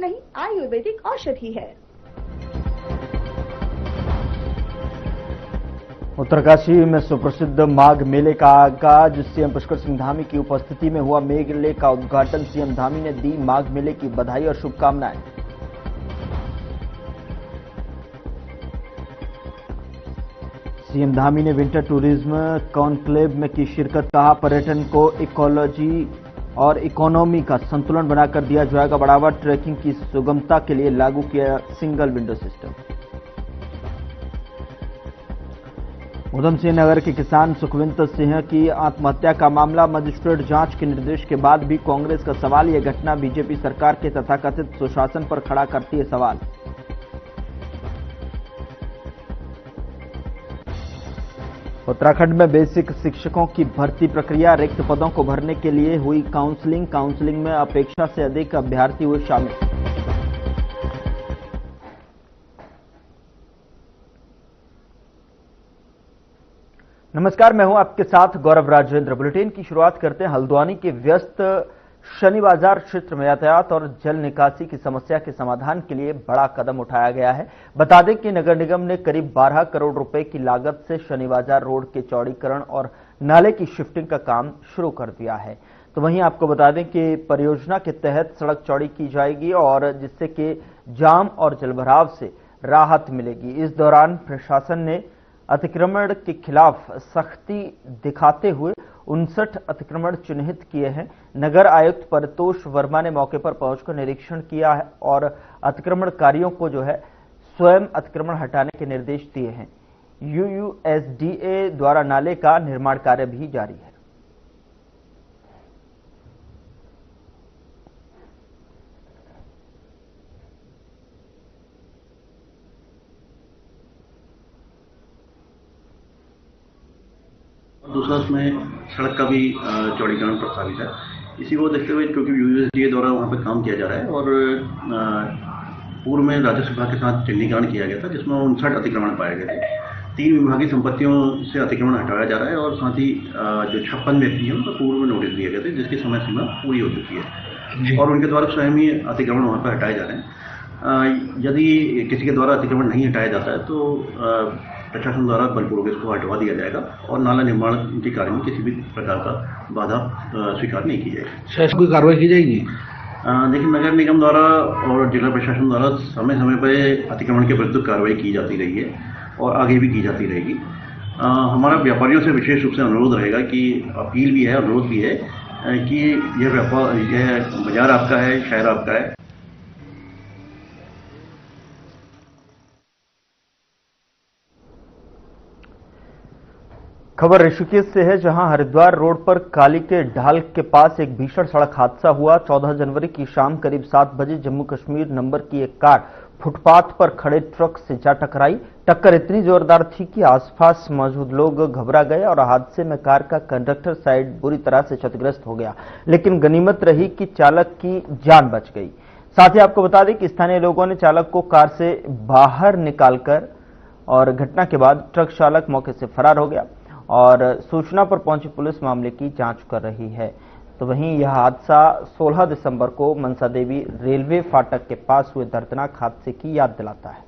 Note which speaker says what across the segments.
Speaker 1: सिर्फ नहीं आयुर्वेदिक औषधि है।
Speaker 2: उत्तरकाशी में सुप्रसिद्ध माघ मेले का आगाज सीएम पुष्कर सिंह धामी की उपस्थिति में हुआ। मेले का उद्घाटन सीएम धामी ने दी माघ मेले की बधाई और शुभकामनाएं। सीएम धामी ने विंटर टूरिज्म कॉन्क्लेव में की शिरकत। कहा, पर्यटन को इकोलॉजी और इकोनॉमी का संतुलन बनाकर दिया जाएगा बढ़ावा। ट्रैकिंग की सुगमता के लिए लागू किया single window system. Udham Singh Nagar के किसान सुखविंदर सिंह की आत्महत्या का मामला। मजिस्ट्रेट जांच के निर्देश के बाद भी कांग्रेस का सवाल। यह घटना बीजेपी सरकार के तथाकथित सुशासन पर खड़ा करती है सवाल। उत्तराखंड में बेसिक शिक्षकों की भर्ती प्रक्रिया। रिक्त पदों को भरने के लिए हुई काउंसलिंग में अपेक्षा से अधिक अभ्यर्थी हुए शामिल। नमस्कार, मैं हूं आपके साथ गौरव राजेंद्र। बुलेटिन की शुरुआत करते हैं हल्द्वानी के व्यस्त शनि बाजार क्षेत्र में यातायात और जल निकासी की समस्या के समाधान के लिए बड़ा कदम उठाया गया है। बता दें कि नगर निगम ने करीब 12 करोड़ रुपए की लागत से शनि बाजार रोड के चौड़ीकरण और नाले की शिफ्टिंग का काम शुरू कर दिया है। तो वहीं आपको बता दें कि परियोजना के तहत सड़क चौड़ी की जाएगी और जिससे कि जाम और जलभराव से राहत मिलेगी। इस दौरान प्रशासन ने अतिक्रमण के खिलाफ सख्ती दिखाते हुए 59 अतिक्रमण चिन्हित किए हैं। नगर आयुक्त परितोष वर्मा ने मौके पर पहुंचकर निरीक्षण किया है और अतिक्रमणकारियों को जो है स्वयं अतिक्रमण हटाने के निर्देश दिए हैं। यूयूएसडीए द्वारा नाले का निर्माण कार्य भी जारी है।
Speaker 3: दूसरा उसमें सड़क का भी चौड़ीकरण प्रस्तावित है। इसी को देखते हुए क्योंकि यूएसडीए द्वारा वहाँ पे काम किया जा रहा है और पूर्व में राजस्व विभाग के साथ चिन्हीकरण किया गया था जिसमें 59 अतिक्रमण पाए गए थे। 3 विभागीय संपत्तियों से अतिक्रमण हटाया जा रहा है और साथ ही जो 56 व्यक्ति हैं उनको पूर्व में नोटिस दिए गए थे जिसकी समय सीमा पूरी हो चुकी है और उनके द्वारा स्वयं ही अतिक्रमण वहाँ पर हटाए जा रहे हैं। यदि किसी के द्वारा अतिक्रमण नहीं हटाया जाता है तो प्रशासन द्वारा बलपूर्वक इसको हटवा दिया जाएगा और नाला निर्माण के कार्य में किसी भी प्रकार का बाधा स्वीकार नहीं की जाएगी।
Speaker 4: शासन कोई कार्रवाई की जाएगी?
Speaker 3: देखिए, नगर निगम द्वारा और जिला प्रशासन द्वारा समय समय पर अतिक्रमण के विरुद्ध कार्रवाई की जाती रही है और आगे भी की जाती रहेगी। हमारा व्यापारियों से विशेष रूप से अनुरोध रहेगा कि अपील भी है, अनुरोध भी है कि यह बाजार आपका है, शहर आपका है।
Speaker 2: खबर ऋषिकेश से है, जहां हरिद्वार रोड पर काली के ढाल के पास एक भीषण सड़क हादसा हुआ। 14 जनवरी की शाम करीब 7 बजे जम्मू कश्मीर नंबर की एक कार फुटपाथ पर खड़े ट्रक से जा टकराई। टक्कर इतनी जोरदार थी कि आसपास मौजूद लोग घबरा गए और हादसे में कार का कंडक्टर साइड बुरी तरह से क्षतिग्रस्त हो गया, लेकिन गनीमत रही कि चालक की जान बच गई। साथ ही आपको बता दें कि स्थानीय लोगों ने चालक को कार से बाहर निकालकर और घटना के बाद ट्रक चालक मौके से फरार हो गया और सूचना पर पहुंची पुलिस मामले की जांच कर रही है। तो वहीं यह हादसा 16 दिसंबर को मनसा देवी रेलवे फाटक के पास हुए दर्दनाक हादसे की याद दिलाता है।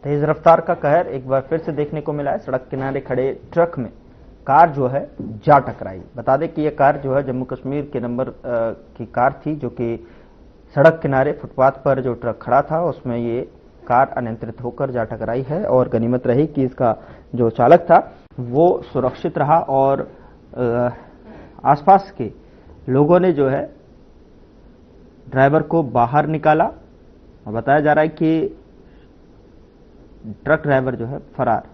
Speaker 2: तेज रफ्तार का कहर एक बार फिर से देखने को मिला है। सड़क किनारे खड़े ट्रक में कार जो है जा टकराई। बता दें कि यह कार जो है जम्मू कश्मीर के नंबर की कार थी, जो कि सड़क किनारे फुटपाथ पर जो ट्रक खड़ा था उसमें ये कार अनियंत्रित होकर जा टकराई है और गनीमत रही कि इसका जो चालक था वो सुरक्षित रहा और आसपास के लोगों ने जो है ड्राइवर को बाहर निकाला और बताया जा रहा है कि ट्रक ड्राइवर जो है फरार।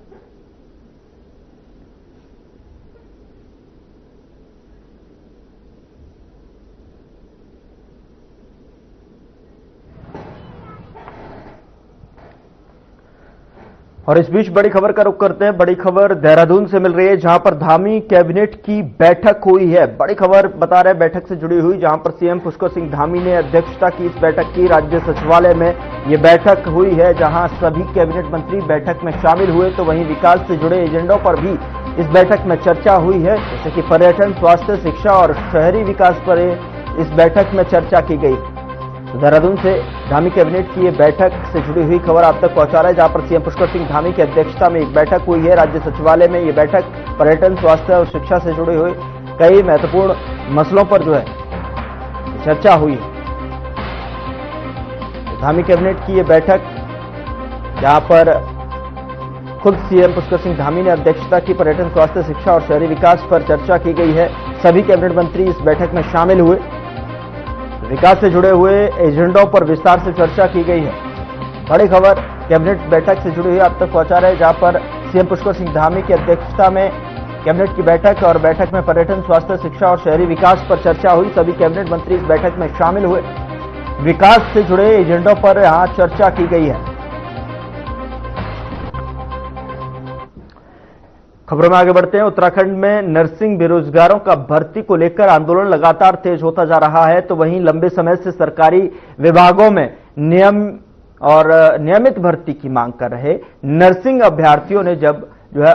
Speaker 2: और इस बीच बड़ी खबर का रुख करते हैं। बड़ी खबर देहरादून से मिल रही है, जहां पर धामी कैबिनेट की बैठक हुई है। बड़ी खबर बता रहे बैठक से जुड़ी हुई, जहां पर सीएम पुष्कर सिंह धामी ने अध्यक्षता की इस बैठक की। राज्य सचिवालय में ये बैठक हुई है, जहां सभी कैबिनेट मंत्री बैठक में शामिल हुए। तो वहीं विकास से जुड़े एजेंडों पर भी इस बैठक में चर्चा हुई है, जैसे कि पर्यटन, स्वास्थ्य, शिक्षा और शहरी विकास पर इस बैठक में चर्चा की गई। देहरादून से धामी कैबिनेट की ये बैठक से जुड़ी हुई खबर आप तक पहुंचा रहा है, जहां पर सीएम पुष्कर सिंह धामी की अध्यक्षता में एक बैठक हुई है। राज्य सचिवालय में ये बैठक पर्यटन, स्वास्थ्य और शिक्षा से जुड़ी हुई कई महत्वपूर्ण मसलों पर जो है चर्चा हुई है। धामी कैबिनेट की ये बैठक, जहां पर खुद सीएम पुष्कर सिंह धामी ने अध्यक्षता की, पर्यटन, स्वास्थ्य, शिक्षा और शहरी विकास पर चर्चा की गई है। सभी कैबिनेट मंत्री इस बैठक में शामिल हुए। विकास से जुड़े हुए एजेंडों पर विस्तार से चर्चा की गई है। बड़ी खबर कैबिनेट बैठक से जुड़ी हुई आप तक पहुंचा रहे हैं, जहां पर सीएम पुष्कर सिंह धामी की अध्यक्षता में कैबिनेट की बैठक और बैठक में पर्यटन, स्वास्थ्य, शिक्षा और शहरी विकास पर चर्चा हुई। सभी कैबिनेट मंत्री इस बैठक में शामिल हुए। विकास से जुड़े एजेंडों पर यहां चर्चा की गई है। खबरों में आगे बढ़ते हैं। उत्तराखंड में नर्सिंग बेरोजगारों का भर्ती को लेकर आंदोलन लगातार तेज होता जा रहा है। तो वहीं लंबे समय से सरकारी विभागों में नियमित भर्ती की मांग कर रहे नर्सिंग अभ्यर्थियों ने जब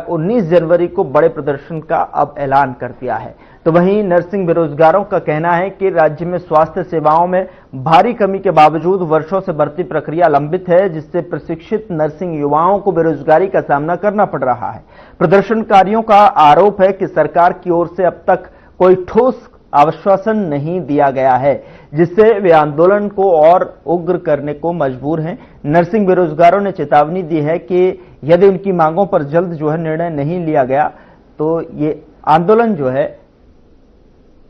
Speaker 2: 19 जनवरी को बड़े प्रदर्शन का अब ऐलान कर दिया है। तो वहीं नर्सिंग बेरोजगारों का कहना है कि राज्य में स्वास्थ्य सेवाओं में भारी कमी के बावजूद वर्षों से भर्ती प्रक्रिया लंबित है, जिससे प्रशिक्षित नर्सिंग युवाओं को बेरोजगारी का सामना करना पड़ रहा है। प्रदर्शनकारियों का आरोप है कि सरकार की ओर से अब तक कोई ठोस आश्वासन नहीं दिया गया है, जिससे वे आंदोलन को और उग्र करने को मजबूर हैं। नर्सिंग बेरोजगारों ने चेतावनी दी है कि यदि उनकी मांगों पर जल्द निर्णय नहीं लिया गया तो ये आंदोलन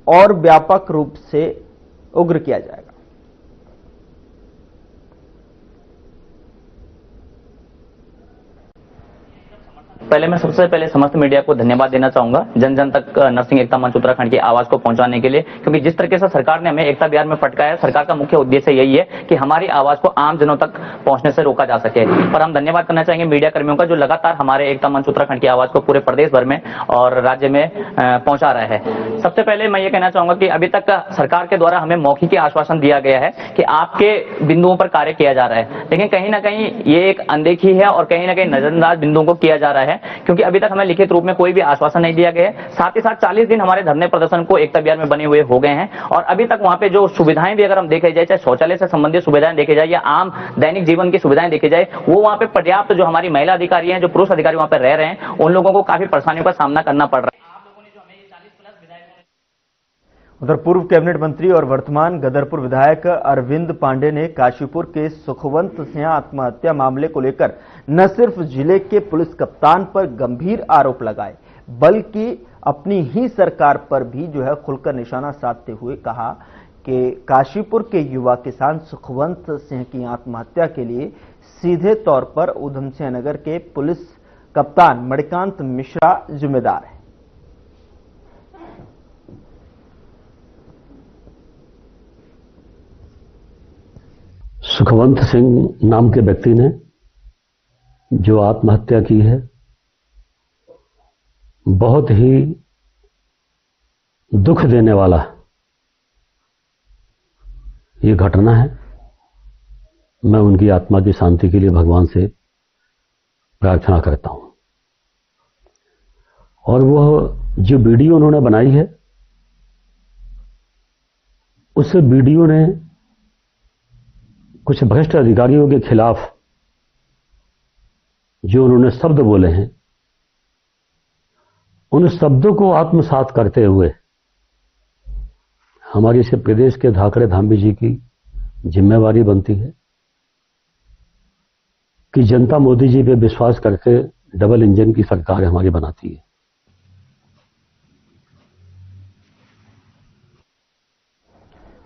Speaker 2: और व्यापक रूप से उग्र किया जाएगा।
Speaker 4: पहले मैं सबसे पहले समस्त मीडिया को धन्यवाद देना चाहूंगा, जन जन तक नर्सिंग एकता मंच उत्तराखंड की आवाज को पहुंचाने के लिए, क्योंकि जिस तरीके से सरकार ने हमें एकता बिहार में पटकाया, सरकार का मुख्य उद्देश्य यही है कि हमारी आवाज को आम जनों तक पहुंचने से रोका जा सके। पर हम धन्यवाद करना चाहेंगे मीडिया कर्मियों का, जो लगातार हमारे एकता मंच उत्तराखंड की आवाज को पूरे प्रदेश भर में और राज्य में पहुंचा रहा है। सबसे पहले मैं ये कहना चाहूंगा कि अभी तक सरकार के द्वारा हमें मौखिक आश्वासन दिया गया है कि आपके बिंदुओं पर कार्य किया जा रहा है, लेकिन कहीं ना कहीं ये एक अनदेखी है और कहीं ना कहीं नजरअंदाज बिंदुओं को किया जा रहा है, क्योंकि अभी तक हमें लिखित रूप में कोई भी आश्वासन नहीं दिया गया है। साथ ही साथ 40 दिन हमारे धरने प्रदर्शन को एकता बिहार में बने हुए हो गए हैं और अभी तक वहां पे जो सुविधाएं भी अगर हम देखे जाए, चाहे शौचालय से संबंधित सुविधाएं देखे जाए या आम दैनिक जीवन की सुविधाएं देखी जाए, वो वहां पे पर्याप्त जो हमारी महिला अधिकारी हैं, जो पुरुष अधिकारी वहां पे रह रहे हैं, उन लोगों को काफी परेशानियों का सामना करना पड़ रहा है।
Speaker 2: उधर पूर्व कैबिनेट मंत्री और वर्तमान गदरपुर विधायक अरविंद पांडे ने काशीपुर के सुखवंत सिंह आत्महत्या मामले को लेकर न सिर्फ जिले के पुलिस कप्तान पर गंभीर आरोप लगाए, बल्कि अपनी ही सरकार पर भी खुलकर निशाना साधते हुए कहा कि काशीपुर के युवा किसान सुखवंत सिंह की आत्महत्या के लिए सीधे तौर पर ऊधम सिंह नगर के पुलिस कप्तान मणिकांत मिश्रा जिम्मेदार है।
Speaker 5: सुखवंत सिंह नाम के व्यक्ति ने जो आत्महत्या की है, बहुत ही दुख देने वाला ये घटना है। मैं उनकी आत्मा की शांति के लिए भगवान से प्रार्थना करता हूं। और वह जो वीडियो उन्होंने बनाई है, उस वीडियो ने कुछ भ्रष्ट अधिकारियों के खिलाफ जो उन्होंने शब्द बोले हैं, उन शब्दों को आत्मसात करते हुए हमारे इस प्रदेश के धाकड़े धामी जी की जिम्मेवारी बनती है कि जनता मोदी जी पे विश्वास करके डबल इंजन की सरकार हमारी बनाती है।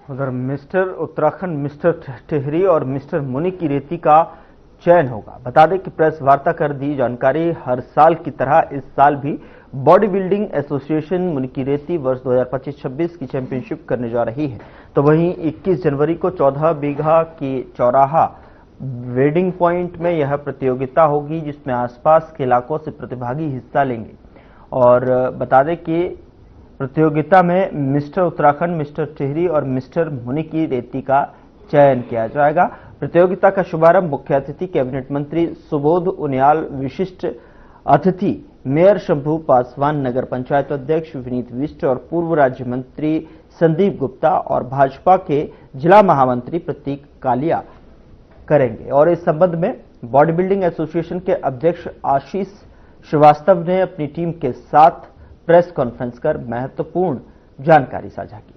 Speaker 2: उधर मिस्टर उत्तराखंड, मिस्टर टिहरी और मिस्टर मुनि की रेती का चयन होगा। बता दें कि प्रेस वार्ता कर दी जानकारी, हर साल की तरह इस साल भी बॉडी बिल्डिंग एसोसिएशन मुनिकी रेती वर्ष 2025-26 की चैंपियनशिप करने जा रही है। तो वहीं 21 जनवरी को 14 बीघा की चौराहा वेडिंग पॉइंट में यह प्रतियोगिता होगी, जिसमें आसपास के इलाकों से प्रतिभागी हिस्सा लेंगे। और बता दें कि प्रतियोगिता में मिस्टर उत्तराखंड, मिस्टर टिहरी और मिस्टर मुनि रेती का चयन किया जाएगा। प्रतियोगिता का शुभारंभ मुख्य अतिथि कैबिनेट मंत्री सुबोध उनियाल, विशिष्ट अतिथि मेयर शंभू पासवान, नगर पंचायत अध्यक्ष विनीत विष्ट और पूर्व राज्य मंत्री संदीप गुप्ता और भाजपा के जिला महामंत्री प्रतीक कालिया करेंगे। और इस संबंध में बॉडी बिल्डिंग एसोसिएशन के अध्यक्ष आशीष श्रीवास्तव ने अपनी टीम के साथ प्रेस कॉन्फ्रेंस कर महत्वपूर्ण जानकारी साझा की।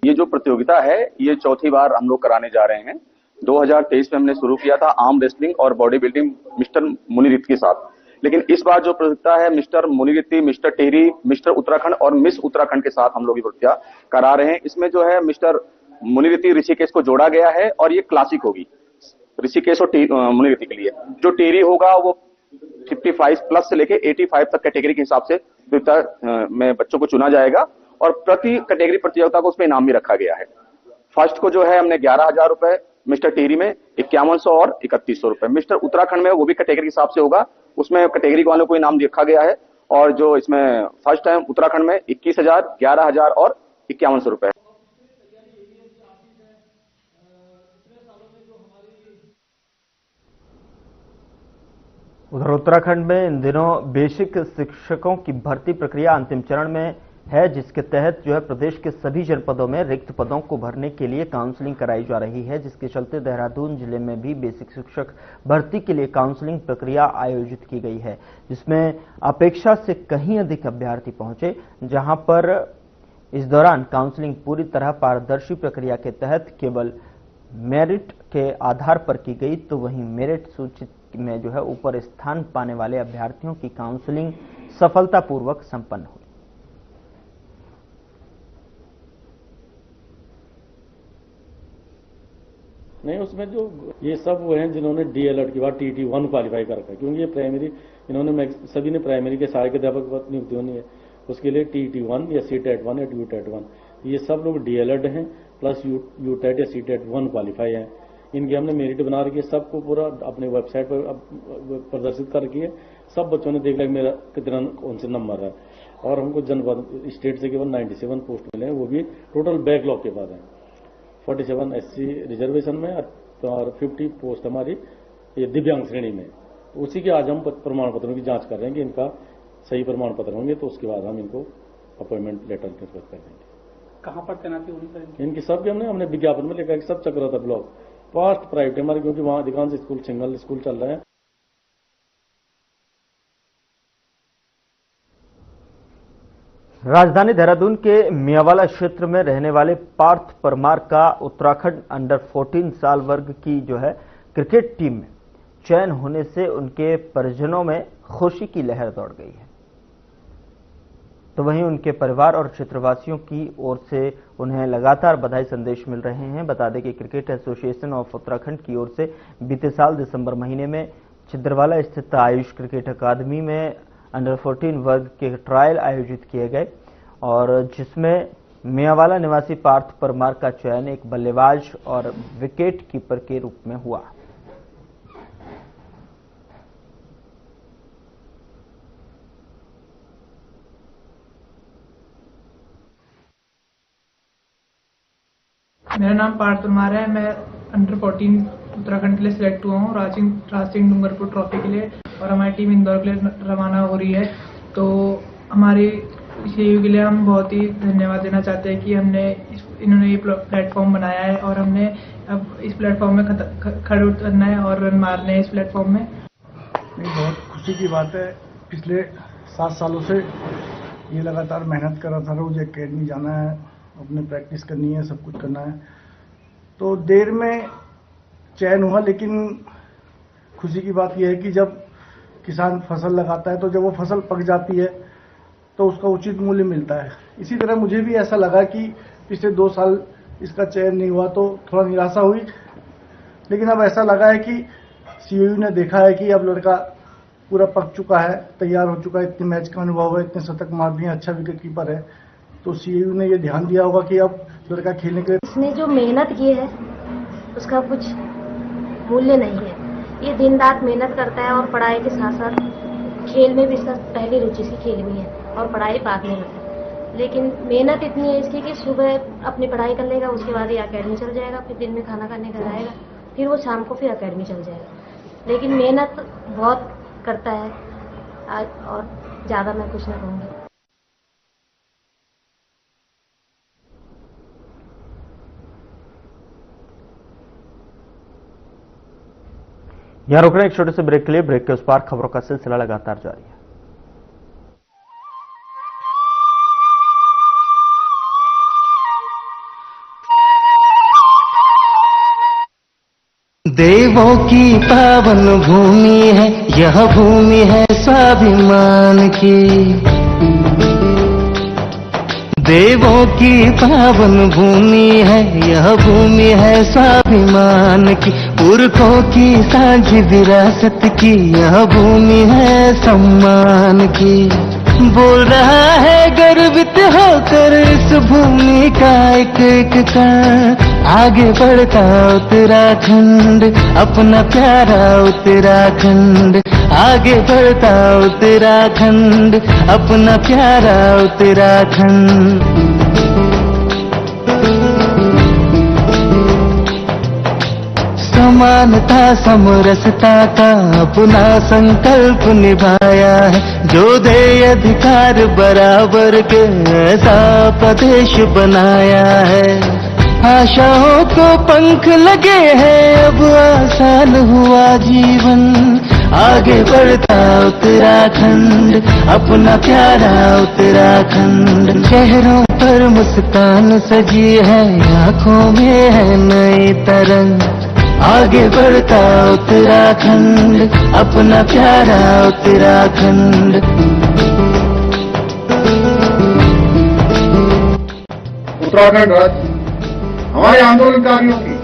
Speaker 6: ये जो प्रतियोगिता है ये चौथी बार हम लोग कराने जा रहे हैं। 2023 में हमने शुरू किया था आर्म रेसलिंग और बॉडी बिल्डिंग मिस्टर मुनिरित के साथ, लेकिन इस बार जो प्रतियोगिता है mister Muniriti, mister Tehri, mister Uttarakhand और मिस उत्तराखंड के साथ हम लोग ये प्रतियोगिता करा रहे हैं। इसमें जो है मिस्टर मुनिरिति ऋषिकेश को जोड़ा गया है और ये क्लासिक होगी ऋषिकेश और मुनिरिति के लिए। जो टिहरी होगा वो 55 प्लस से लेके 85 तक कैटेगरी के हिसाब से प्रतियोगिता में बच्चों को चुना जाएगा और प्रति कैटेगरी प्रतियोगिता को उसमें इनाम भी रखा गया है। फर्स्ट को जो है हमने 11,000 रुपए, मिस्टर टिहरी में 5100 और 3100 रुपए, मिस्टर उत्तराखंड में वो भी कैटेगरी के हिसाब से होगा, उसमें कैटेगरी वालों को इनाम रखा गया है। और जो इसमें फर्स्ट टाइम उत्तराखंड में 21,000, 11,000 और 5100 रुपए।
Speaker 2: उधर उत्तराखंड में इन दिनों बेसिक शिक्षकों की भर्ती प्रक्रिया अंतिम चरण में है, जिसके तहत जो है प्रदेश के सभी जनपदों में रिक्त पदों को भरने के लिए काउंसलिंग कराई जा रही है, जिसके चलते देहरादून जिले में भी बेसिक शिक्षक भर्ती के लिए काउंसलिंग प्रक्रिया आयोजित की गई है, जिसमें अपेक्षा से कहीं अधिक अभ्यर्थी पहुंचे। जहां पर इस दौरान काउंसलिंग पूरी तरह पारदर्शी प्रक्रिया के तहत केवल मेरिट के आधार पर की गई, तो वहीं मेरिट सूची में जो है ऊपर स्थान पाने वाले अभ्यर्थियों की काउंसलिंग सफलतापूर्वक संपन्न हुई।
Speaker 7: नहीं, उसमें जो ये सब वो हैं जिन्होंने डीएलएड के बाद टीटी 1 क्वालिफाई कर रखा है, क्योंकि ये प्राइमरी इन्होंने सभी ने प्राइमरी के सहायक अध्यापक नियुक्ति होनी है, उसके लिए टीटी 1 या सीटेट 1 या यूटेट 1, ये सब लोग डीएलएड हैं प्लस यूटेट या सीटेट 1 क्वालिफाई हैं। इनकी हमने मेरिट बना रखी है, सबको पूरा अपने वेबसाइट पर प्रदर्शित कर रखी है। सब बच्चों ने देख लिया मेरा कितना कौन से नंबर है। और हमको जनपद स्टेट से केवल 97 पोस्ट मिले हैं, वो भी टोटल बैकलॉग के बाद है। 47 SC रिजर्वेशन में और 50 पोस्ट हमारी ये दिव्यांग श्रेणी में। उसी के आज हम प्रमाण पत्रों की जांच कर रहे हैं कि इनका सही प्रमाण पत्र होंगे, तो उसके बाद हम इनको अपॉइंटमेंट लेटर निर्गत कर देंगे।
Speaker 8: कहाँ पर तैनाती होनी चाहिए
Speaker 7: इनकी? सब हमने विज्ञापन में लिखा कि सब चक्रता ब्लॉक फास्ट प्राइवेट हमारे, क्योंकि वहां अधिकांश स्कूल सिंगल स्कूल चल रहे हैं।
Speaker 2: राजधानी देहरादून के मियावाला क्षेत्र में रहने वाले पार्थ परमार का उत्तराखंड अंडर 14 साल वर्ग की जो है क्रिकेट टीम में चयन होने से उनके परिजनों में खुशी की लहर दौड़ गई है। तो वहीं उनके परिवार और क्षेत्रवासियों की ओर से उन्हें लगातार बधाई संदेश मिल रहे हैं। बता दें कि क्रिकेट एसोसिएशन ऑफ उत्तराखंड की ओर से बीते साल दिसंबर महीने में छिंदवाड़ा स्थित आयुष क्रिकेट अकादमी में अंडर 14 वर्ग के ट्रायल आयोजित किए गए और जिसमें मियावाला निवासी पार्थ परमार का चयन एक बल्लेबाज और विकेट कीपर के रूप में हुआ।
Speaker 8: मेरा नाम पार्थ परमार है। मैं अंडर 14 उत्तराखंड के लिए सिलेक्ट हुआ हूँ राज सिंह डूंगरपुर ट्रॉफी के लिए, और हमारी टीम इंदौर के लिए रवाना हो रही है। तो हमारी सीयू के लिए हम बहुत ही धन्यवाद देना चाहते हैं कि इन्होंने ये प्लेटफॉर्म बनाया है और हमने अब इस प्लेटफॉर्म में खड़े उतरना है और रन मारने हैं इस प्लेटफॉर्म में।
Speaker 9: बहुत खुशी की बात है। पिछले 7 सालों से ये लगातार मेहनत कर रहा था, रोज एकेडमी जाना है, अपने प्रैक्टिस करनी है, सब कुछ करना है। तो देर में चयन हुआ, लेकिन खुशी की बात यह है कि जब किसान फसल लगाता है तो जब वो फसल पक जाती है तो उसका उचित मूल्य मिलता है। इसी तरह मुझे भी ऐसा लगा कि पिछले 2 साल इसका चयन नहीं हुआ तो थोड़ा निराशा हुई, लेकिन अब ऐसा लगा है कि सीयू ने देखा है कि अब लड़का पूरा पक चुका है, तैयार हो चुका है, इतने मैच का अनुभव है, इतने शतक मार दिए, अच्छा विकेट कीपर है। तो सीएयू ने ये ध्यान दिया होगा कि अब लड़का खेलने के लिए
Speaker 10: इसने जो मेहनत की है उसका कुछ मूल्य नहीं है। ये दिन रात मेहनत करता है और पढ़ाई के साथ साथ खेल में भी इसका पहली रुचि सी खेल में है और पढ़ाई बाद में होती है। लेकिन मेहनत इतनी है इसकी कि सुबह अपनी पढ़ाई कर लेगा, उसके बाद ये अकेडमी चल जाएगा, फिर दिन में खाना खाने घर आएगा, फिर वो शाम को फिर अकेडमी चल जाएगा। लेकिन मेहनत बहुत करता है आज, और ज़्यादा मैं कुछ नहीं कहूँगी।
Speaker 2: यहां रुकने एक छोटे से ब्रेक के लिए। ब्रेक के उस पार खबरों का सिलसिला लगातार जारी है।
Speaker 11: देवों की पावन भूमि है यह, भूमि है स्वाभिमान की। देवों की पावन भूमि है यह, भूमि है स्वाभिमान की। पुरखों की साझी विरासत की यह भूमि है सम्मान की। बोल रहा है गर्वित होकर इस भूमि का एक एक कण। आगे बढ़ता उत्तराखंड, अपना प्यारा उत्तराखंड। आगे बढ़ता उत्तराखंड, अपना प्यारा उत्तराखंड। समानता समरसता का अपना संकल्प निभाया है। जो दे अधिकार बराबर के ऐसा प्रदेश बनाया है। आशाओं को पंख लगे हैं, अब आसान हुआ जीवन। आगे बढ़ता उत्तराखंड, अपना प्यारा उत्तराखंड। चेहरों पर मुस्कान सजी है, आंखों में है नई तरंग। आगे बढ़ता उत्तराखंड, अपना प्यारा उत्तराखंड।
Speaker 12: उत्तराखंड राज्य हमारे आंदोलनकारियों की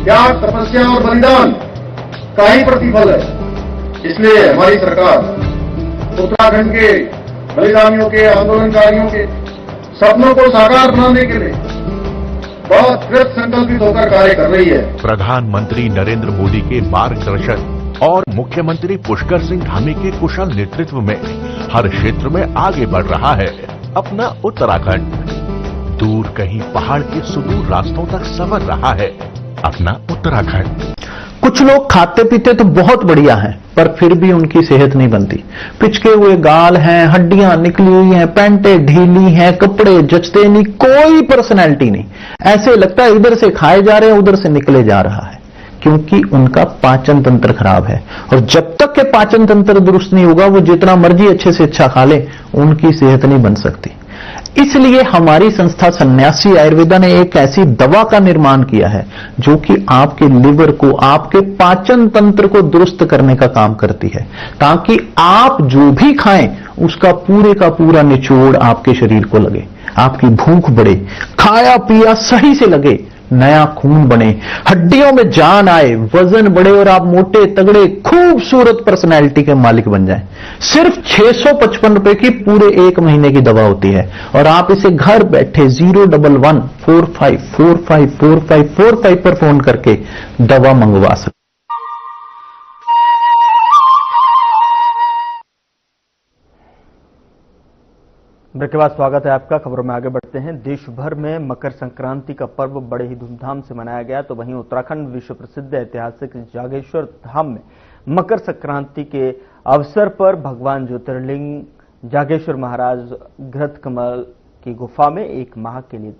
Speaker 12: त्याग, तपस्या और बलिदान का ही प्रतिफल है। इसलिए हमारी सरकार उत्तराखंड के बलिदानियों के, आंदोलनकारियों के सपनों को साकार बनाने के लिए बहुत कृत संकल्पित होकर कार्य कर रही है।
Speaker 13: प्रधानमंत्री नरेंद्र मोदी के मार्गदर्शन और मुख्यमंत्री पुष्कर सिंह धामी के कुशल नेतृत्व में हर क्षेत्र में आगे बढ़ रहा है अपना उत्तराखंड। दूर कहीं पहाड़ के सुदूर रास्तों तक संवर रहा है अपना उत्तराखंड।
Speaker 14: कुछ लोग खाते पीते तो बहुत बढ़िया हैं, पर फिर भी उनकी सेहत नहीं बनती। पिचके हुए गाल हैं, हड्डियां निकली हुई हैं, पैंटें ढीली हैं, कपड़े जचते नहीं, कोई पर्सनैलिटी नहीं। ऐसे लगता है इधर से खाए जा रहे हैं, उधर से निकले जा रहा है, क्योंकि उनका पाचन तंत्र खराब है। और जब तक के पाचन तंत्र दुरुस्त नहीं होगा, वो जितना मर्जी अच्छे से अच्छा खा ले, उनकी सेहत नहीं बन सकती। इसलिए हमारी संस्था सन्यासी आयुर्वेदा ने एक ऐसी दवा का निर्माण किया है जो कि आपके लिवर को, आपके पाचन तंत्र को दुरुस्त करने का काम करती है, ताकि आप जो भी खाएं उसका पूरे का पूरा निचोड़ आपके शरीर को लगे, आपकी भूख बढ़े, खाया पिया सही से लगे, नया खून बने, हड्डियों में जान आए, वजन बढ़े और आप मोटे तगड़े खूबसूरत पर्सनैलिटी के मालिक बन जाएं। सिर्फ 655 रुपए की पूरे 1 महीने की दवा होती है और आप इसे घर बैठे 01145454545 पर फोन करके दवा मंगवा सकते।
Speaker 2: ब्रेक के बाद स्वागत है आपका। खबरों में आगे बढ़ते हैं। देश भर में मकर संक्रांति का पर्व बड़े ही धूमधाम से मनाया गया, तो वहीं उत्तराखंड विश्व प्रसिद्ध ऐतिहासिक जागेश्वर धाम में मकर संक्रांति के अवसर पर भगवान ज्योतिर्लिंग जागेश्वर महाराज घृत कमल की गुफा में 1 माह के लिए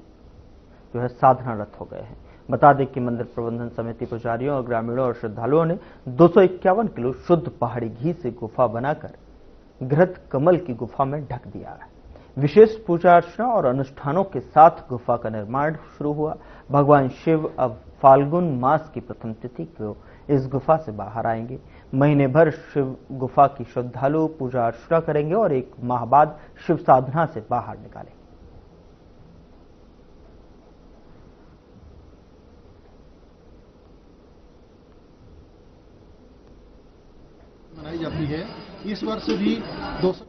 Speaker 2: जो है साधनारत हो गए हैं। बता दें कि मंदिर प्रबंधन समिति पुजारियों और ग्रामीणों और श्रद्धालुओं ने 251 किलो शुद्ध पहाड़ी घी से गुफा बनाकर घृत कमल की गुफा में ढक दिया है। विशेष पूजा अर्चना और अनुष्ठानों के साथ गुफा का निर्माण शुरू हुआ। भगवान शिव अब फाल्गुन मास की प्रथम तिथि को इस गुफा से बाहर आएंगे। महीने भर शिव गुफा की श्रद्धालु पूजा अर्चना करेंगे और 1 माह बाद शिव साधना से बाहर निकालेंगे।
Speaker 15: मनाई जाती है। इस वर्ष भी 200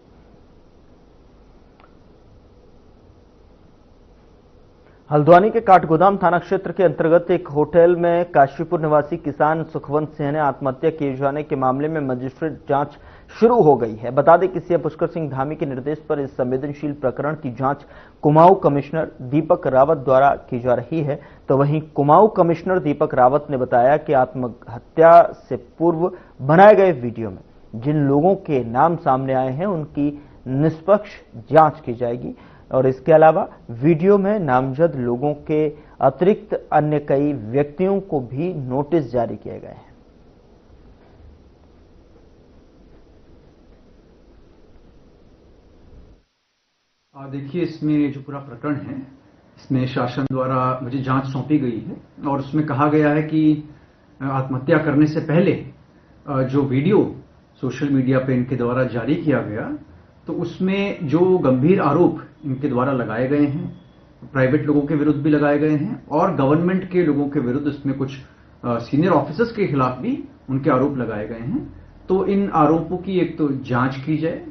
Speaker 2: हल्द्वानी के काठगोदाम थाना क्षेत्र के अंतर्गत एक होटल में काशीपुर निवासी किसान सुखवंत सिंह ने आत्महत्या किए जाने के मामले में मजिस्ट्रेट जांच शुरू हो गई है। बता दें कि सीएम पुष्कर सिंह धामी के निर्देश पर इस संवेदनशील प्रकरण की जांच कुमाऊं कमिश्नर दीपक रावत द्वारा की जा रही है। तो वहीं कुमाऊं कमिश्नर दीपक रावत ने बताया कि आत्महत्या से पूर्व बनाए गए वीडियो में जिन लोगों के नाम सामने आए हैं उनकी निष्पक्ष जांच की जाएगी और इसके अलावा वीडियो में नामजद लोगों के अतिरिक्त अन्य कई व्यक्तियों को भी नोटिस जारी किए गए हैं।
Speaker 16: देखिए, इसमें जो पूरा प्रकरण है इसमें शासन द्वारा मुझे जांच सौंपी गई है और उसमें कहा गया है कि आत्महत्या करने से पहले जो वीडियो सोशल मीडिया पे इनके द्वारा जारी किया गया तो उसमें जो गंभीर आरोप इनके द्वारा लगाए गए हैं, प्राइवेट लोगों के विरुद्ध भी लगाए गए हैं और गवर्नमेंट के लोगों के विरुद्ध इसमें कुछ सीनियर ऑफिसर्स के खिलाफ भी उनके आरोप लगाए गए हैं। तो इन आरोपों की एक तो जांच की जाए,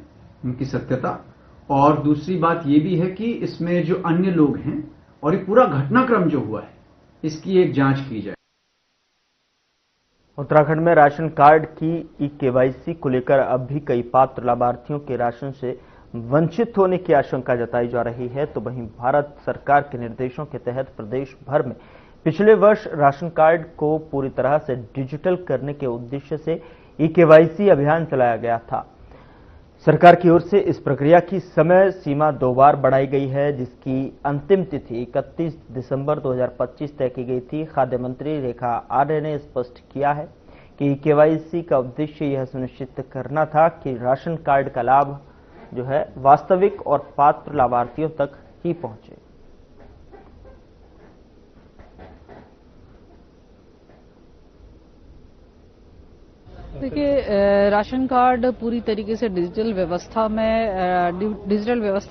Speaker 16: उनकी सत्यता, और दूसरी बात ये भी है कि इसमें जो अन्य लोग हैं और ये पूरा घटनाक्रम जो हुआ है इसकी एक जांच की जाए।
Speaker 2: उत्तराखंड में राशन कार्ड की ई-केवाईसी को लेकर अब भी कई पात्र लाभार्थियों के राशन से वंचित होने की आशंका जताई जा रही है। तो वहीं भारत सरकार के निर्देशों के तहत प्रदेश भर में पिछले वर्ष राशन कार्ड को पूरी तरह से डिजिटल करने के उद्देश्य से ई-केवाईसी अभियान चलाया गया था। सरकार की ओर से इस प्रक्रिया की समय सीमा 2 बार बढ़ाई गई है, जिसकी अंतिम तिथि 31 दिसंबर 2025 तय की गई थी। खाद्य मंत्री रेखा आर्य ने स्पष्ट किया है कि केवाईसी का उद्देश्य यह सुनिश्चित करना था कि राशन कार्ड का लाभ जो है वास्तविक और पात्र लाभार्थियों तक ही पहुंचे।
Speaker 17: देखिए, राशन कार्ड पूरी तरीके से डिजिटल व्यवस्था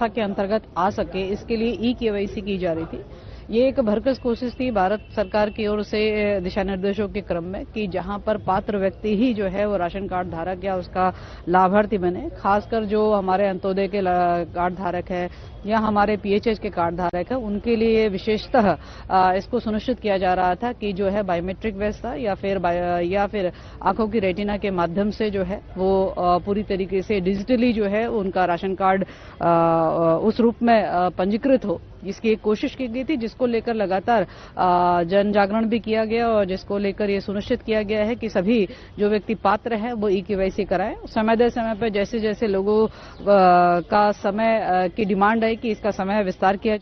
Speaker 17: के अंतर्गत आ सके, इसके लिए ई-केवाईसी की जा रही थी। ये एक भरकस कोशिश थी भारत सरकार की ओर से दिशा निर्देशों के क्रम में कि जहां पर पात्र व्यक्ति ही जो है वो राशन कार्ड धारक या उसका लाभार्थी बने। खासकर जो हमारे अंत्योदय के कार्ड धारक है या हमारे पीएचएच के कार्ड धारक है, उनके लिए विशेषतः इसको सुनिश्चित किया जा रहा था कि जो है बायोमेट्रिक व्यवस्था या फिर आंखों की रेटिना के माध्यम से जो है वो पूरी तरीके से डिजिटली जो है उनका राशन कार्ड उस रूप में पंजीकृत हो, इसकी एक कोशिश की गई थी, जिसको लेकर लगातार जन जागरण भी किया गया और जिसको लेकर ये सुनिश्चित किया गया है कि सभी जो व्यक्ति पात्र है वो ई-केवाईसी कराएं। समय पर जैसे जैसे लोगों का समय की डिमांड है कि इसका समय विस्तार किया।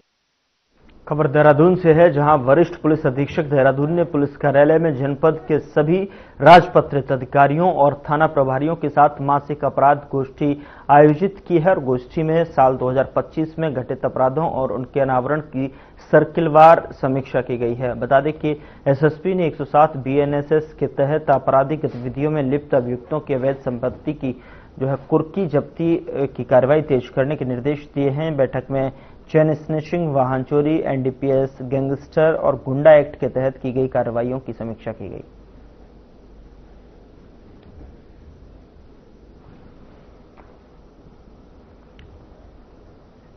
Speaker 2: खबर देहरादून से है, जहां वरिष्ठ पुलिस अधीक्षक देहरादून ने पुलिस कार्यालय में जनपद के सभी राजपत्रित अधिकारियों और थाना प्रभारियों के साथ मासिक अपराध गोष्ठी आयोजित की है और गोष्ठी में साल 2025 में घटित अपराधों और उनके अनावरण की सर्किलवार समीक्षा की गई है। बता दें कि एसएसपी ने 107 बीएनएसएस के तहत आपराधिक गतिविधियों में लिप्त अभियुक्तों की अवैध संपत्ति की जो है कुर्की जब्ती की कार्रवाई तेज करने के निर्देश दिए हैं। बैठक में चेन स्नैचिंग, वाहन चोरी, एनडीपीएस, गैंगस्टर और गुंडा एक्ट के तहत की गई कार्रवाइयों की समीक्षा की गई।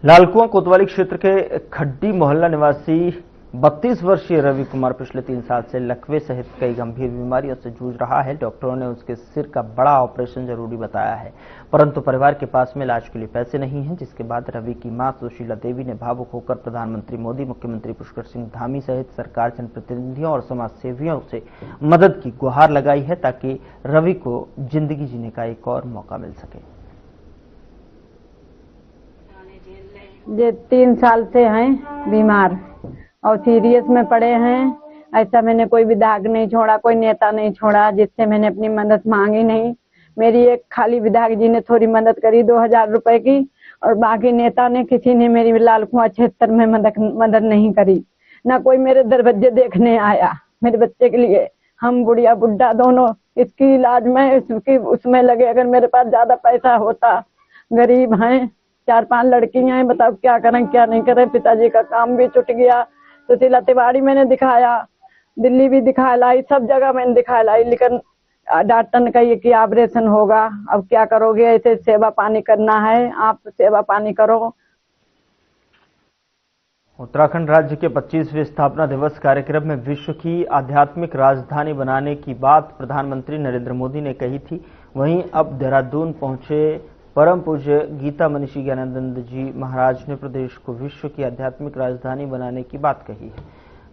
Speaker 2: लालकुआं कोतवाली क्षेत्र के खड्डी मोहल्ला निवासी 32 वर्षीय रवि कुमार पिछले 3 साल से लकवे सहित कई गंभीर बीमारियों से जूझ रहा है। डॉक्टरों ने उसके सिर का बड़ा ऑपरेशन जरूरी बताया है, परंतु परिवार के पास में इलाज के लिए पैसे नहीं हैं, जिसके बाद रवि की मां सुशीला देवी ने भावुक होकर प्रधानमंत्री मोदी, मुख्यमंत्री पुष्कर सिंह धामी सहित सरकार, जनप्रतिनिधियों और समाज सेवियों से मदद की गुहार लगाई है ताकि रवि को जिंदगी जीने का एक और मौका मिल सके।
Speaker 18: ये 3 साल से हैं बीमार और सीरियस में पड़े हैं। ऐसा मैंने कोई विधायक नहीं छोड़ा, कोई नेता नहीं छोड़ा जिससे मैंने अपनी मदद मांगी नहीं। मेरी एक खाली विधायक जी ने थोड़ी मदद करी 2000 रुपए की, और बाकी नेता ने किसी ने मेरी लालकुआं क्षेत्र में मदद नहीं करी। ना कोई मेरे दरवाजे देखने आया मेरे बच्चे के लिए। हम बुढ़िया बुढ़ा दोनों इसकी इलाज में इसकी उसमें लगे। अगर मेरे पास ज्यादा पैसा होता, गरीब हैं, 4-5 लड़कियां हैं, बताओ क्या करें क्या नहीं करें। पिताजी का काम भी छूट गया। सुशीला तिवारी मैंने दिखाया, दिल्ली भी दिखा लाई, सब जगह मैंने दिखा लाई, लेकिन डॉक्टर ने कही कि ऑपरेशन होगा, अब क्या करोगे, ऐसे सेवा पानी करना है, आप सेवा पानी करो।
Speaker 2: उत्तराखंड राज्य के 25वें स्थापना दिवस कार्यक्रम में विश्व की आध्यात्मिक राजधानी बनाने की बात प्रधानमंत्री नरेंद्र मोदी ने कही थी। वहीं अब देहरादून पहुंचे परम पूज्य गीता मनीषी ज्ञानानंद जी महाराज ने प्रदेश को विश्व की आध्यात्मिक राजधानी बनाने की बात कही है।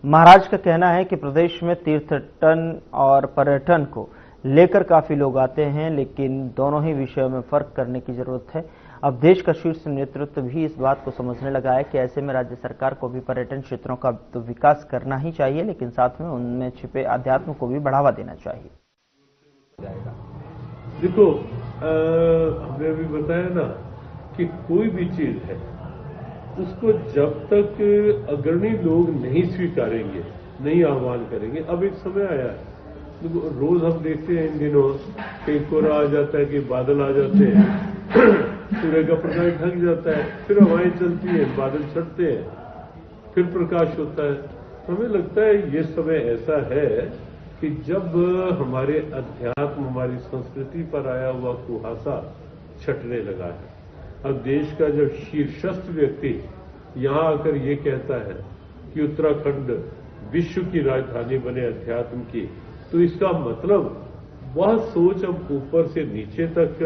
Speaker 2: महाराज का कहना है कि प्रदेश में तीर्थटन और पर्यटन को लेकर काफी लोग आते हैं, लेकिन दोनों ही विषयों में फर्क करने की जरूरत है। अब देश का शीर्ष नेतृत्व भी इस बात को समझने लगा है कि ऐसे में राज्य सरकार को भी पर्यटन क्षेत्रों का तो विकास करना ही चाहिए, लेकिन साथ में उनमें छिपे अध्यात्म को भी बढ़ावा देना चाहिए।
Speaker 19: देखो, हमने अभी बताया ना कि कोई भी चीज है उसको जब तक अग्रणी लोग नहीं स्वीकारेंगे, नहीं आह्वान करेंगे। अब एक समय आया है, रोज हम देखते हैं इन दिनों कहीं कोहरा आ जाता है, कि बादल आ जाते हैं, सूर्य का प्रकाश ढक जाता है, फिर हवाएं चलती हैं, बादल छटते हैं, फिर प्रकाश होता है। हमें लगता है ये समय ऐसा है कि जब हमारे अध्यात्म, हमारी संस्कृति पर आया हुआ कुहासा छटने लगा है। अब देश का जब शीर्षस्थ व्यक्ति यहां आकर ये कहता है कि उत्तराखंड विश्व की राजधानी बने अध्यात्म की, तो इसका मतलब वह सोच अब ऊपर से नीचे तक।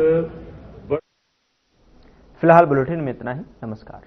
Speaker 2: फिलहाल बुलेटिन में इतना ही। नमस्कार।